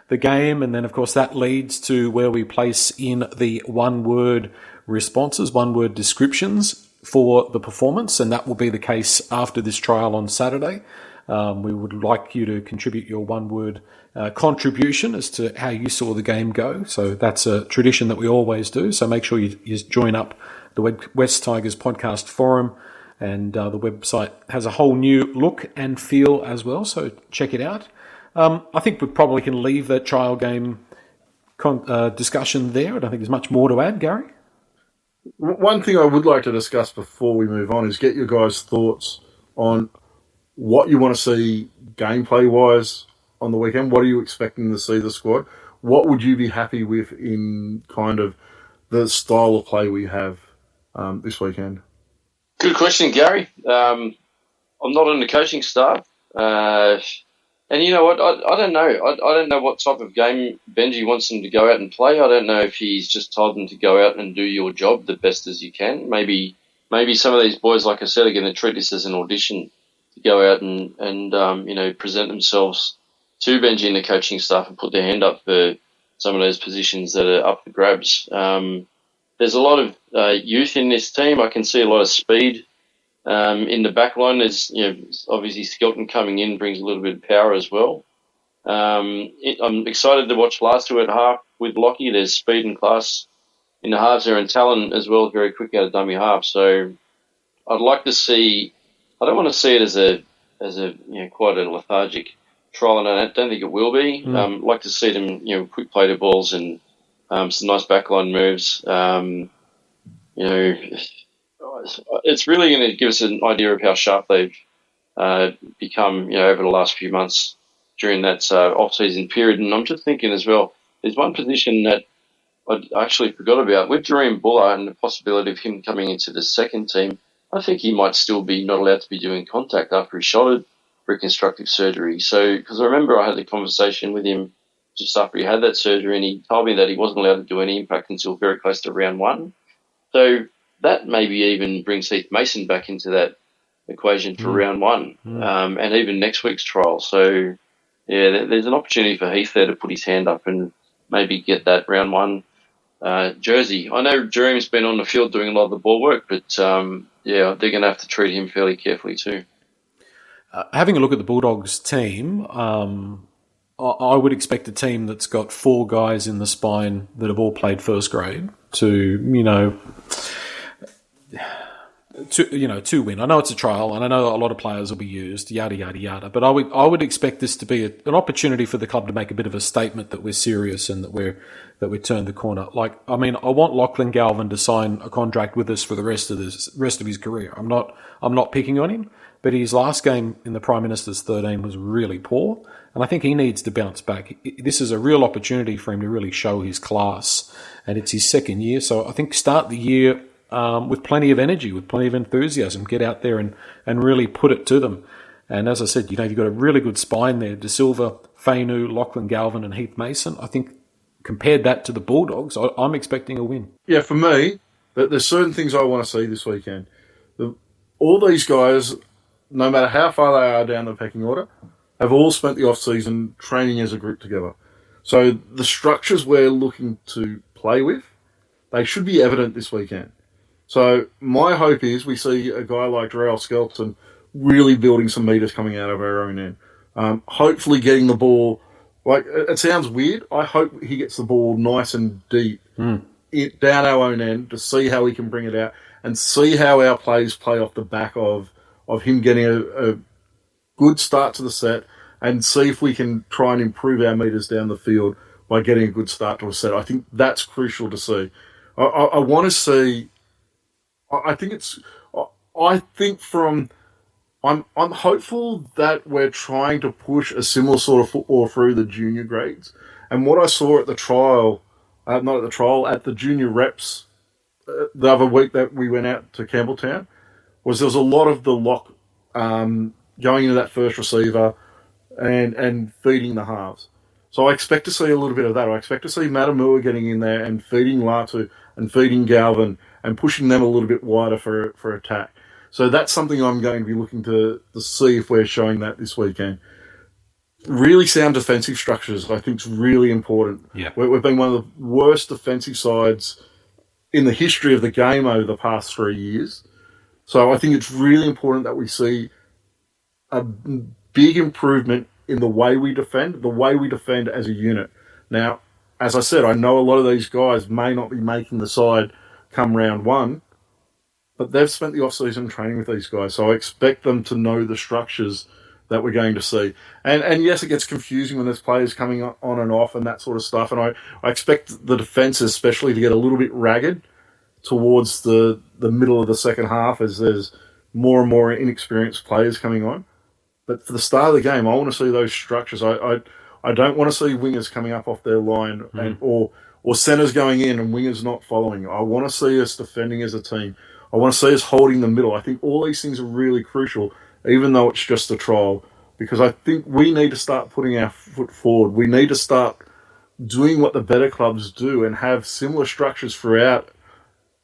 the game. And then, of course, that leads to where we place in the one-word responses, one-word descriptions for the performance, and that will be the case after this trial on Saturday. We would like you to contribute your one-word contribution as to how you saw the game go. So that's a tradition that we always do. So make sure you join up the West Tigers podcast forum, and the website has a whole new look and feel as well. So check it out. I think we probably can leave that trial game discussion there. I don't think there's much more to add, Gary. One thing I would like to discuss before we move on is get your guys' thoughts on what you want to see gameplay-wise on the weekend. What are you expecting to see the squad? What would you be happy with in kind of the style of play we have this weekend? Good question, Gary. I'm not in the coaching staff. And you know what? I don't know. I don't know what type of game Benji wants them to go out and play. I don't know if he's just told them to go out and do your job the best as you can. Maybe some of these boys, like I said, are going to treat this as an audition to go out and present themselves to Benji and the coaching staff and put their hand up for some of those positions that are up for grabs. There's a lot of youth in this team. I can see a lot of speed. In the back line, there's obviously Skelton coming in brings a little bit of power as well. I'm excited to watch Lasu at half with Lockie. There's speed and class in the halves there, and talent as well, very quick out of dummy half. So I'd like to see. I don't want to see it as a quite a lethargic trial, and I don't think it will be. I'd like to see them quick play the balls and some nice backline moves. It's really going to give us an idea of how sharp they've become, over the last few months during that off-season period. And I'm just thinking as well, there's one position that I actually forgot about. With Jareem Buller and the possibility of him coming into the second team, I think he might still be not allowed to be doing contact after he shotted reconstructive surgery. So, because I remember I had a conversation with him just after he had that surgery, and he told me that he wasn't allowed to do any impact until very close to round one. So that maybe even brings Heath Mason back into that equation for round one, and even next week's trial. So, yeah, there's an opportunity for Heath there to put his hand up and maybe get that round one jersey. I know Jareem's been on the field doing a lot of the ball work, but they're going to have to treat him fairly carefully too. Having a look at the Bulldogs team, I would expect a team that's got 4 guys in the spine that have all played first grade to win. I know it's a trial, and I know a lot of players will be used, yada yada yada. But I would expect this to be an opportunity for the club to make a bit of a statement that we're serious and that we turned the corner. I want Lachlan Galvin to sign a contract with us for the rest of his career. I'm not picking on him, but his last game in the Prime Minister's 13 was really poor, and I think he needs to bounce back. This is a real opportunity for him to really show his class, and it's his second year. So I think start the year with plenty of energy, with plenty of enthusiasm, get out there and really put it to them. And as I said, you've got a really good spine there. De Silva, Fainu, Lachlan Galvin and Heath Mason. I think compared that to the Bulldogs, I'm expecting a win. Yeah, for me, there's certain things I want to see this weekend. All these guys, no matter how far they are down the pecking order, have all spent the off-season training as a group together. So the structures we're looking to play with, they should be evident this weekend. So my hope is we see a guy like Darrell Skelton really building some metres coming out of our own end. Hopefully getting the ball, it sounds weird, I hope he gets the ball nice and deep it down our own end to see how we can bring it out and see how our plays play off the back of him getting a good start to the set and see if we can try and improve our meters down the field by getting a good start to a set. I think that's crucial to see. I want to see. I think I'm hopeful that we're trying to push a similar sort of football through the junior grades. And what I saw at the trial, not at the trial, at the junior reps the other week that we went out to Campbelltown, was there was a lot of the lock going into that first receiver and feeding the halves. So I expect to see a little bit of that. I expect to see Matamua getting in there and feeding Latu and feeding Galvin and pushing them a little bit wider for attack. So that's something I'm going to be looking to see if we're showing that this weekend. Really sound defensive structures, I think, is really important. Yeah. We've been one of the worst defensive sides in the history of the game over the past 3 years. So I think it's really important that we see a big improvement in the way we defend as a unit. Now, as I said, I know a lot of these guys may not be making the side come round one, but they've spent the off-season training with these guys, so I expect them to know the structures that we're going to see. And yes, it gets confusing when there's players coming on and off and that sort of stuff, and I expect the defence especially to get a little bit ragged towards the middle of the second half as there's more and more inexperienced players coming on. But for the start of the game, I want to see those structures. I don't want to see wingers coming up off their line or centres going in and wingers not following. I want to see us defending as a team. I want to see us holding the middle. I think all these things are really crucial, even though it's just a trial, because I think we need to start putting our foot forward. We need to start doing what the better clubs do and have similar structures throughout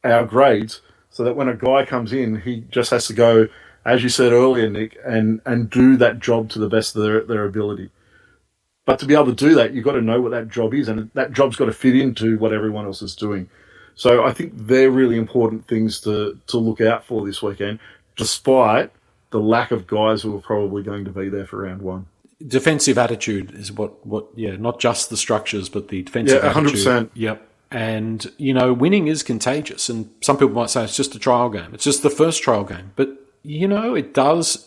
our grades so that when a guy comes in, he just has to go, as you said earlier, Nick, and do that job to the best of their ability. But to be able to do that, you've got to know what that job is, and that job's got to fit into what everyone else is doing. So I think they're really important things to look out for this weekend, despite the lack of guys who are probably going to be there for round one. Defensive attitude is what not just the structures, but the defensive attitude. 100%. Yep. And, winning is contagious. And some people might say it's just a trial game. It's just the first trial game. But, it does...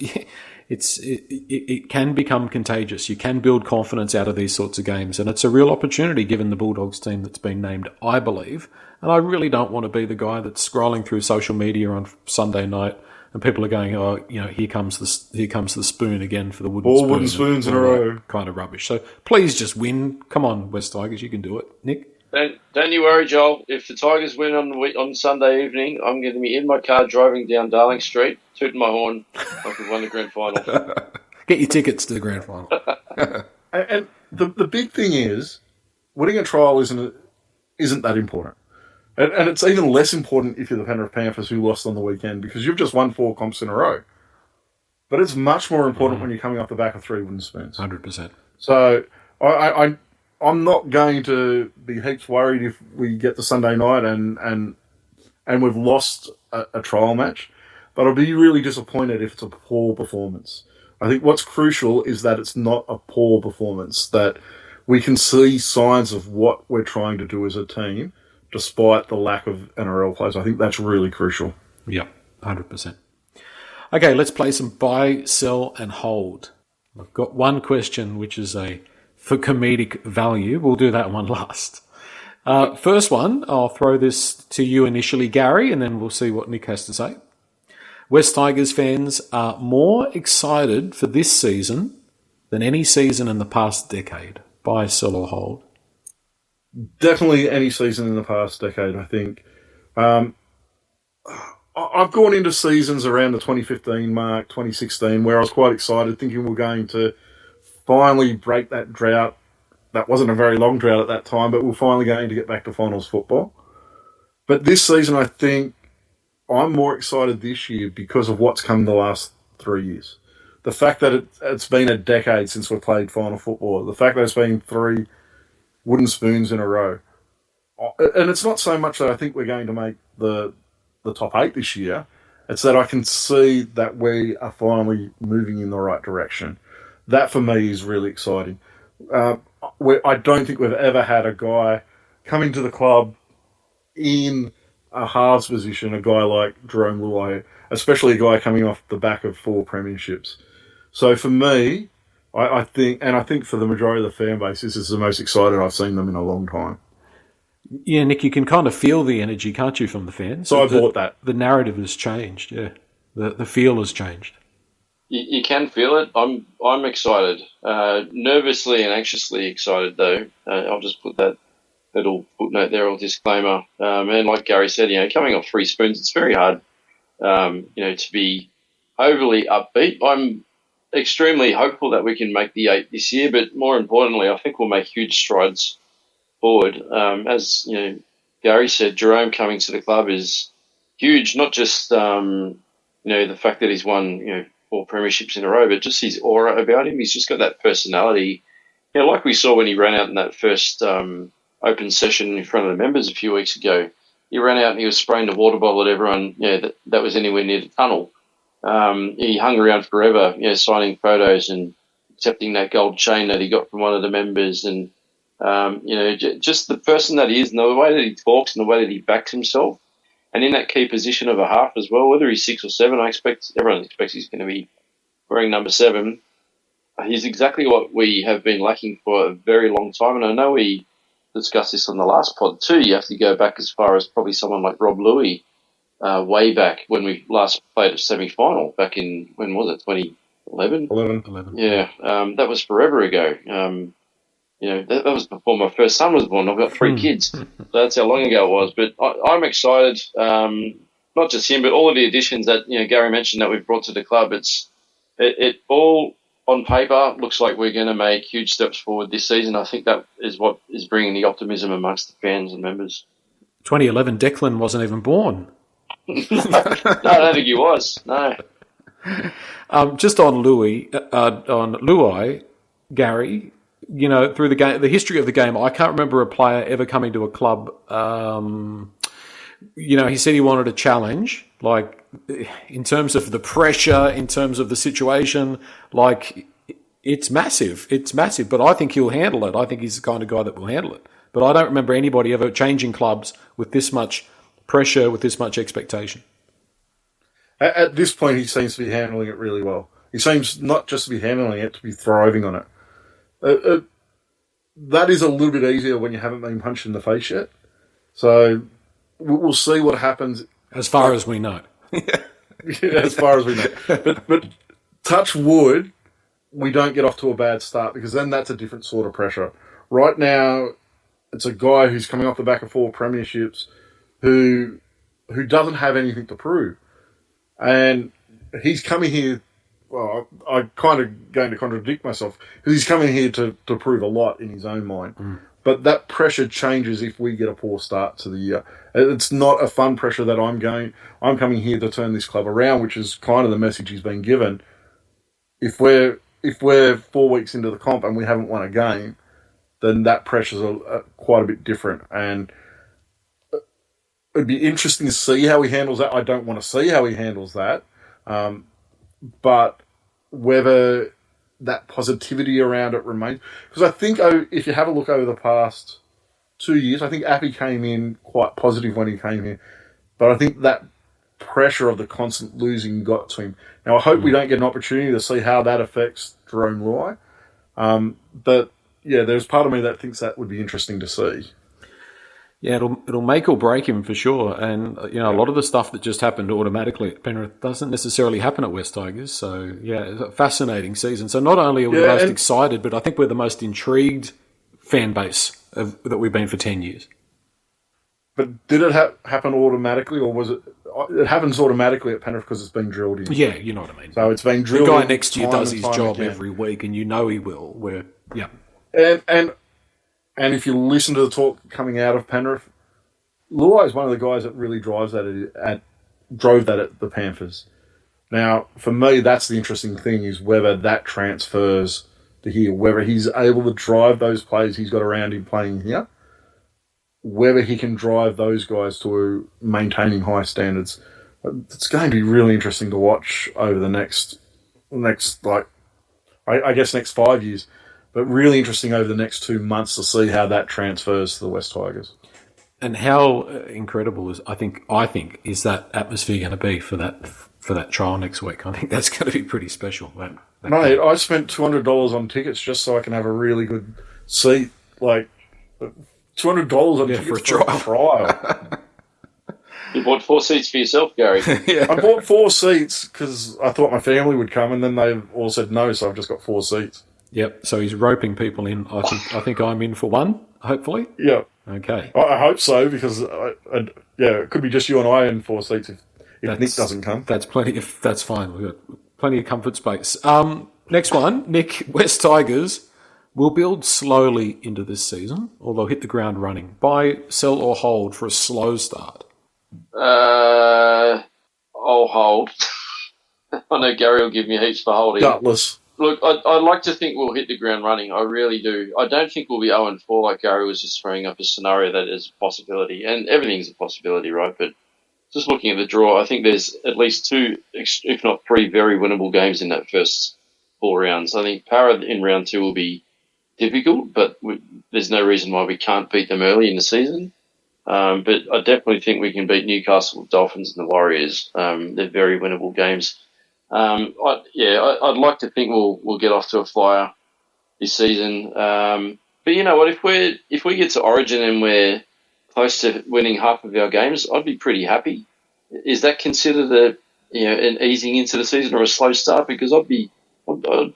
It can become contagious. You can build confidence out of these sorts of games, and it's a real opportunity given the Bulldogs team that's been named, I believe. And I really don't want to be the guy that's scrolling through social media on Sunday night and people are going, here comes the spoon again for the wooden spoon. All wooden spoons in a row. Kind of rubbish. So please just win. Come on, West Tigers, you can do it. Nick? Don't you worry, Joel. If the Tigers win on Sunday evening, I'm going to be in my car driving down Darling Street, tooting my horn like we've won the grand final. Get your tickets to the grand final. And the big thing is, winning a trial isn't that important. And it's even less important if you're the Penrith Panthers who lost on the weekend because you've just won 4 comps in a row. But it's much more important when you're coming off the back of 3 wooden spoons. 100%. So I'm not going to be heaps worried if we get to Sunday night and we've lost a trial match, but I'll be really disappointed if it's a poor performance. I think what's crucial is that it's not a poor performance, that we can see signs of what we're trying to do as a team despite the lack of NRL players. I think that's really crucial. Yeah, 100%. Okay, let's play some buy, sell, and hold. I've got one question, which is for comedic value. We'll do that one last. First one, I'll throw this to you initially, Gary, and then we'll see what Nick has to say. West Tigers fans are more excited for this season than any season in the past decade. Buy, sell, or hold? Definitely any season in the past decade, I think. I've gone into seasons around the 2015 mark, 2016, where I was quite excited, thinking we're going to finally break that drought. That wasn't a very long drought at that time, but we're finally going to get back to finals football. But this season, I think I'm more excited this year because of what's come the last 3 years. The fact that it's been a decade since we played final football, the fact that it's been 3 wooden spoons in a row. And it's not so much that I think we're going to make the top 8 this year. It's that I can see that we are finally moving in the right direction. That, for me, is really exciting. I don't think we've ever had a guy come into the club in a halves position, a guy like Jerome Luai, especially a guy coming off the back of 4 premierships. So for me, I think for the majority of the fan base, this is the most excited I've seen them in a long time. Yeah, Nick, you can kind of feel the energy, can't you, from the fans? So I bought that. The narrative has changed, yeah. The feel has changed. You can feel it. I'm excited, nervously and anxiously excited though. I'll just put that little footnote there or disclaimer. And like Gary said, coming off 3 spoons, it's very hard, to be overly upbeat. I'm extremely hopeful that we can make the 8 this year, but more importantly, I think we'll make huge strides forward. As Gary said, Jerome coming to the club is huge. Not just the fact that he's won 4 premierships in a row, but just his aura about him. He's just got that personality. Like we saw when he ran out in that first open session in front of the members a few weeks ago. He ran out and he was spraying the water bottle at everyone. That was anywhere near the tunnel. He hung around forever, signing photos and accepting that gold chain that he got from one of the members, and just the person that he is, and the way that he talks and the way that he backs himself, and in that key position of a half as well, whether he's 6 or 7, everyone expects he's going to be wearing number 7. He's exactly what we have been lacking for a very long time, and I know we discussed this on the last pod too. You have to go back as far as probably someone like Rob Louis, way back when we last played a semi-final back in, when was it, 2011? 11. Yeah, that was forever ago. That was before my first son was born. I've got 3 kids, so that's how long ago it was. But I'm excited, not just him, but all of the additions that Gary mentioned that we've brought to the club. It all on paper looks like we're going to make huge steps forward this season. I think that is what is bringing the optimism amongst the fans and members. 2011, Declan wasn't even born. No, I don't think he was. No. Just on Luai, Gary. Through the game, the history of the game, I can't remember a player ever coming to a club. He said he wanted a challenge, like in terms of the pressure, in terms of the situation. Like it's massive, But I think he'll handle it. I think he's the kind of guy that will handle it. But I don't remember anybody ever changing clubs with this much pressure, with this much expectation. At this point, he seems to be handling it really well. He seems not just to be handling it, to be thriving on it. That is a little bit easier when you haven't been punched in the face yet. So we'll see what happens. As far as we know. As far as we know. But touch wood, we don't get off to a bad start, because then that's a different sort of pressure. Right now, it's a guy who's coming off the back of 4 premierships who doesn't have anything to prove. And he's coming here. Well, I'm kind of going to contradict myself, because he's coming here to prove a lot in his own mind. But that pressure changes if we get a poor start to the year. It's not a fun pressure that I'm coming here to turn this club around, which is kind of the message he's been given. If we're 4 weeks into the comp and we haven't won a game, then that pressure's quite a bit different. And it'd be interesting to see how he handles that. I don't want to see how he handles that. But whether that positivity around it remains. Because I think if you have a look over the past 2 years, I think Appy came in quite positive when he came here. But I think that pressure of the constant losing got to him. Now, I hope we don't get an opportunity to see how that affects Jerome Luai. But, yeah, there's part of me that thinks that would be interesting to see. Yeah, it'll make or break him for sure. And, a lot of the stuff that just happened automatically at Penrith doesn't necessarily happen at West Tigers. So, yeah, it's a fascinating season. So not only are we the most excited, but I think we're the most intrigued fan base that we've been for 10 years. But did it happen automatically, or was it... It happens automatically at Penrith because it's been drilled in. Yeah, you know what I mean. So it's been drilled in. The guy next year does his job every week, and he will. And if you listen to the talk coming out of Penrith, Luai is one of the guys that really drove that at the Panthers. Now, for me, that's the interesting thing, is whether that transfers to here, whether he's able to drive those players he's got around him playing here, whether he can drive those guys to maintaining high standards. It's going to be really interesting to watch over the next next 5 years. But really interesting over the next 2 months to see how that transfers to the West Tigers. And how incredible I think is that atmosphere going to be for that trial next week? I think that's going to be pretty special. That Mate, I spent $200 on tickets just so I can have a really good seat. Like $200 on tickets for for a trial. You bought 4 seats for yourself, Gary. Yeah. I bought 4 seats because I thought my family would come, and then they all said no, so I've just got 4 seats. Yep. So he's roping people in. I think I'm in for one. Hopefully. Yeah. Okay. I hope so, because it could be just you and I in 4 seats if Nick doesn't come. That's plenty. That's fine. We've got plenty of comfort space. Next one, Nick. West Tigers will build slowly into this season, or they'll hit the ground running. Buy, sell, or hold for a slow start. I'll hold. I know Gary will give me heaps for holding. Gutless. Look, I'd like to think we'll hit the ground running. I really do. I don't think we'll be 0-4 like Gary was just throwing up a scenario that is a possibility. And everything's a possibility, right? But just looking at the draw, I think there's at least 2, if not 3, very winnable games in that first 4 rounds. I think Para in round 2 will be difficult, but there's no reason why we can't beat them early in the season. But I definitely think we can beat Newcastle, Dolphins, and the Warriors. They're very winnable games. I'd like to think we'll get off to a flyer this season. But you know what? If we get to Origin and we're close to winning half of our games, I'd be pretty happy. Is that considered an easing into the season or a slow start? Because I'd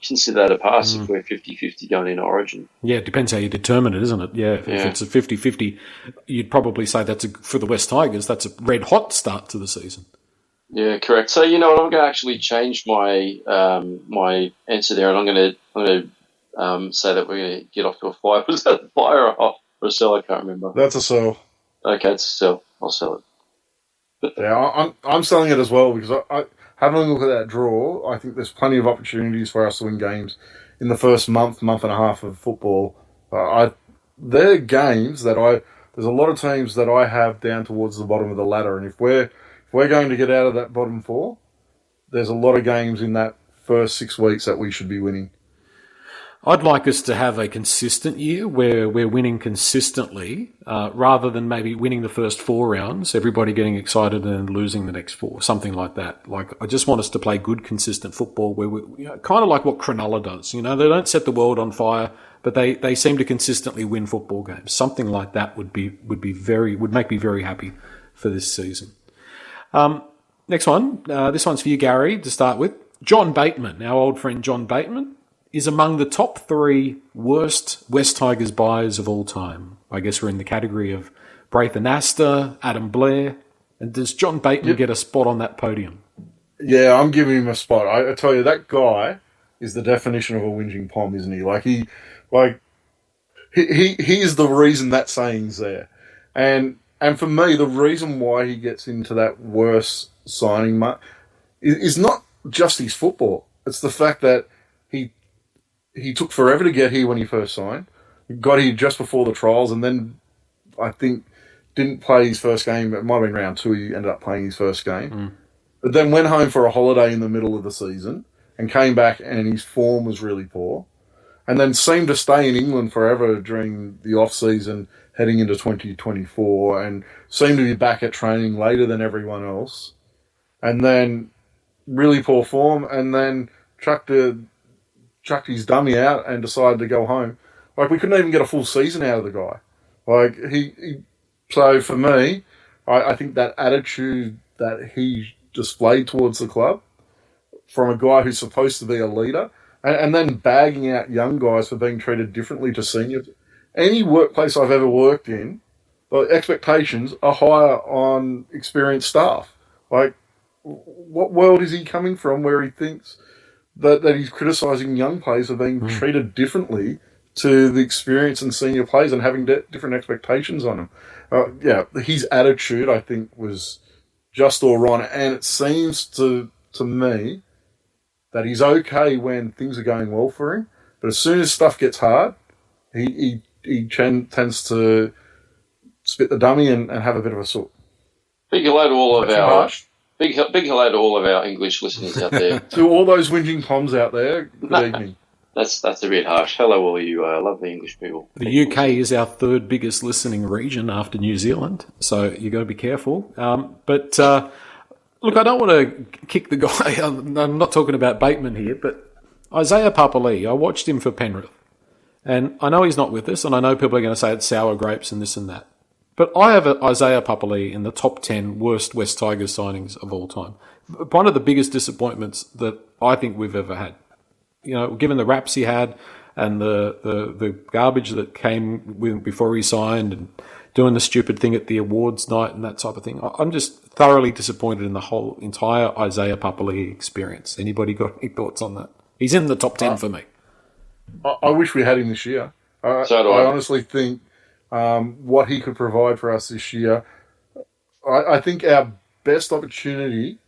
consider that a pass if we're 50-50 going into Origin. Yeah, it depends how you determine it, isn't it? Yeah, if it's a 50-50, you'd probably say for the West Tigers, that's a red-hot start to the season. Yeah, correct. So you know what? I'm going to actually change my my answer there, and I'm going to say that we're going to get off to a flyer. Was that a flyer or a sell? I can't remember. That's a sell. Okay, it's a sell. I'll sell it. Yeah, I'm selling it as well, because I having a look at that draw, I think there's plenty of opportunities for us to win games in the first month and a half of football. They're games that there's a lot of teams that I have down towards the bottom of the ladder, and if we're going to get out of that bottom 4, there's a lot of games in that first 6 weeks that we should be winning. I'd like us to have a consistent year where we're winning consistently, rather than maybe winning the first 4 rounds, everybody getting excited and losing the next 4, something like that. Like, I just want us to play good, consistent football where we, kind of like what Cronulla does. They don't set the world on fire, but they seem to consistently win football games. Something like that would make me very happy for this season. Next one. This one's for you, Gary, to start with. John Bateman, our old friend John Bateman, is among the top 3 worst West Tigers buyers of all time. I guess we're in the category of Braithen Astor, Adam Blair. And does John Bateman get a spot on that podium? Yeah, I'm giving him a spot. I tell you, that guy is the definition of a whinging pom, isn't he? He is the reason that saying's there. And for me, the reason why he gets into that worst signing is not just his football. It's the fact that he took forever to get here when he first signed. He got here just before the trials, and then I think didn't play his first game. It might have been round 2. He ended up playing his first game. But then went home for a holiday in the middle of the season and came back, and his form was really poor. And then seemed to stay in England forever during the off-season heading into 2024, and seemed to be back at training later than everyone else. And then really poor form, and then chucked his dummy out and decided to go home. We couldn't even get a full season out of the guy. So for me, I think that attitude that he displayed towards the club from a guy who's supposed to be a leader, and then bagging out young guys for being treated differently to seniors. Any workplace I've ever worked in, the expectations are higher on experienced staff. What world is he coming from where he thinks that he's criticising young players for being treated differently to the experienced and senior players and having different expectations on them? His attitude, I think, was just all wrong. And it seems to me that he's okay when things are going well for him, but as soon as stuff gets hard, he tends to spit the dummy and have a bit of a sort. Big hello to all of our big hello to all of our English listeners out there. To all those whinging poms out there, good evening. That's a bit harsh. Hello, all you lovely English people. The UK is our third biggest listening region after New Zealand, so you got to be careful. But look, I don't want to kick the guy. I'm not talking about Bateman here, but Isaiah Papali'i, I watched him for Penrith. And I know he's not with us, and I know people are going to say it's sour grapes and this and that. But I have Isaiah Papali'i in the top 10 worst West Tigers signings of all time. One of the biggest disappointments that I think we've ever had. You know, given the raps he had and the garbage that came with before he signed and doing the stupid thing at the awards night and that type of thing, I'm just thoroughly disappointed in the whole entire Isaiah Papali'i experience. Anybody got any thoughts on that? He's in the top 10 for me. I wish we had him this year. So do I. I honestly think what he could provide for us this year, I think our best opportunity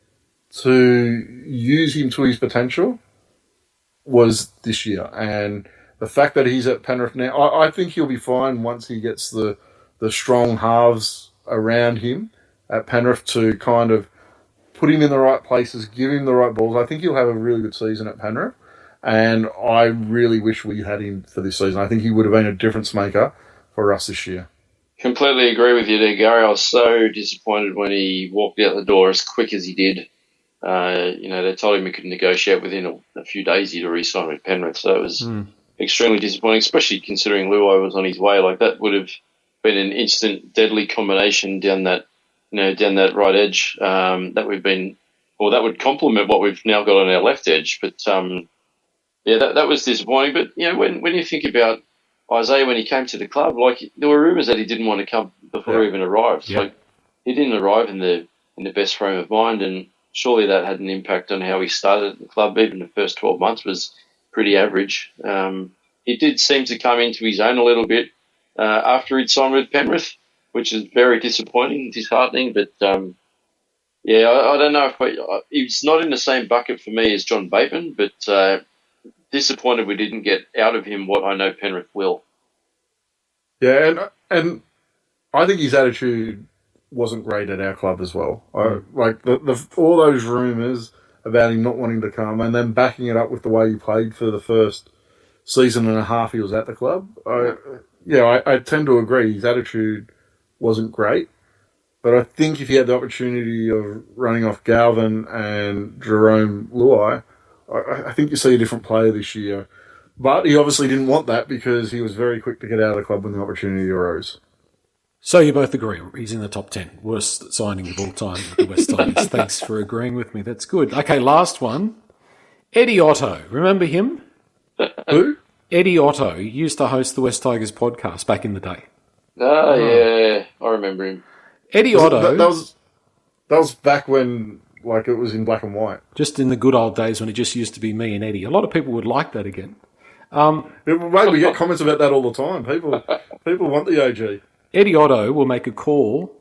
to use him to his potential was this year. And the fact that he's at Penrith now, I think he'll be fine once he gets the strong halves around him at Penrith to kind of put him in the right places, give him the right balls. I think he'll have a really good season at Penrith. And I really wish we had him for this season. I think he would have been a difference maker for us this year. Completely agree with you there, Gary. I was so disappointed when he walked out the door as quick as he did. They told him he could negotiate within a few days to re-sign with Penrith. So it was extremely disappointing, especially considering Luai was on his way. Like, that would have been an instant deadly combination down that right edge that would complement what we've now got on our left edge. But that was disappointing. But when you think about Isaiah when he came to the club, like, there were rumours that he didn't want to come before he even arrived. Yeah. Like, he didn't arrive in the best frame of mind, and surely that had an impact on how he started at the club. Even the first 12 months was pretty average. He did seem to come into his own a little bit after he'd signed with Penrith, which is very disappointing, disheartening. But I don't know if he's not in the same bucket for me as John Bateman, but disappointed we didn't get out of him what I know Penrith will. Yeah, and I think his attitude wasn't great at our club as well. Like all those rumours about him not wanting to come and then backing it up with the way he played for the first season and a half he was at the club. I tend to agree. His attitude wasn't great. But I think if he had the opportunity of running off Galvin and Jerome Luai, I think you see a different player this year. But he obviously didn't want that because he was very quick to get out of the club when the opportunity arose. So you both agree he's in the top 10 worst signing of all time with the West Tigers. Thanks for agreeing with me. That's good. Okay, last one. Eddie Otto. Remember him? Who? Eddie Otto used to host the West Tigers podcast back in the day. Oh, yeah. I remember him. Eddie Otto. That was back when, like, it was in black and white. Just in the good old days when it just used to be me and Eddie. A lot of people would like that again. Mate, we get comments about that all the time. People want the OG. Eddie Otto will make a call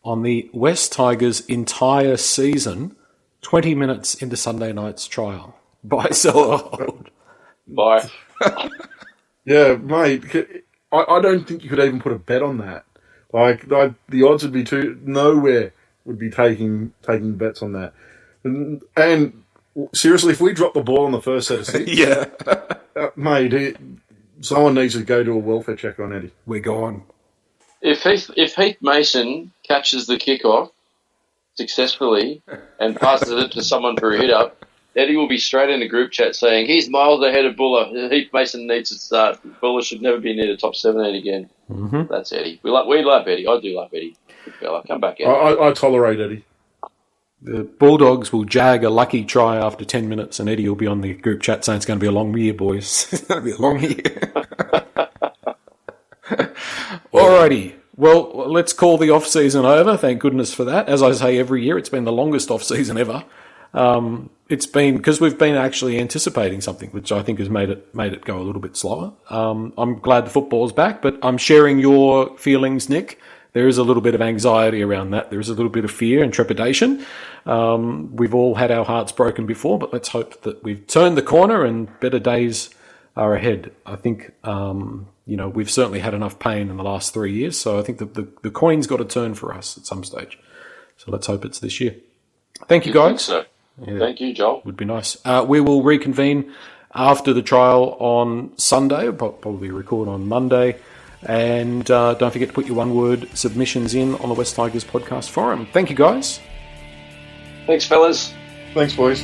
on the West Tigers' entire season 20 minutes into Sunday night's trial. Buy, sell, or hold. Bye. Yeah, mate. I don't think you could even put a bet on that. Like, the odds would be nowhere would be taking bets on that. And seriously, if we drop the ball on the first set of six, Yeah. Mate, someone needs to go do a welfare check on Eddie. We're gone. If Heath Mason catches the kickoff successfully and passes it to someone for a hit-up, Eddie will be straight in the group chat saying, he's miles ahead of Buller. Heath Mason needs to start. Buller should never be near the top 17 again. Mm-hmm. That's Eddie. We love Eddie. I do love Eddie. Good fella. Come back, Eddie. I tolerate Eddie. The Bulldogs will jag a lucky try after 10 minutes and Eddie will be on the group chat saying it's going to be a long year, boys. It's going to be a long year. Alrighty. Well, let's call the off-season over. Thank goodness for that. As I say every year, it's been the longest off-season ever. It's been because we've been actually anticipating something, which I think has made it go a little bit slower. I'm glad the football's back, but I'm sharing your feelings, Nick. There is a little bit of anxiety around that. There is a little bit of fear and trepidation. We've all had our hearts broken before, but let's hope that we've turned the corner and better days are ahead. I think, we've certainly had enough pain in the last 3 years, so I think the coin's got to turn for us at some stage. So let's hope it's this year. Thank you, guys. So. Yeah. Thank you, Joel. Would be nice. We will reconvene after the trial on Sunday. We'll probably record on Monday. And don't forget to put your one-word submissions in on the West Tigers podcast forum. Thank you, guys. Thanks, fellas. Thanks, boys.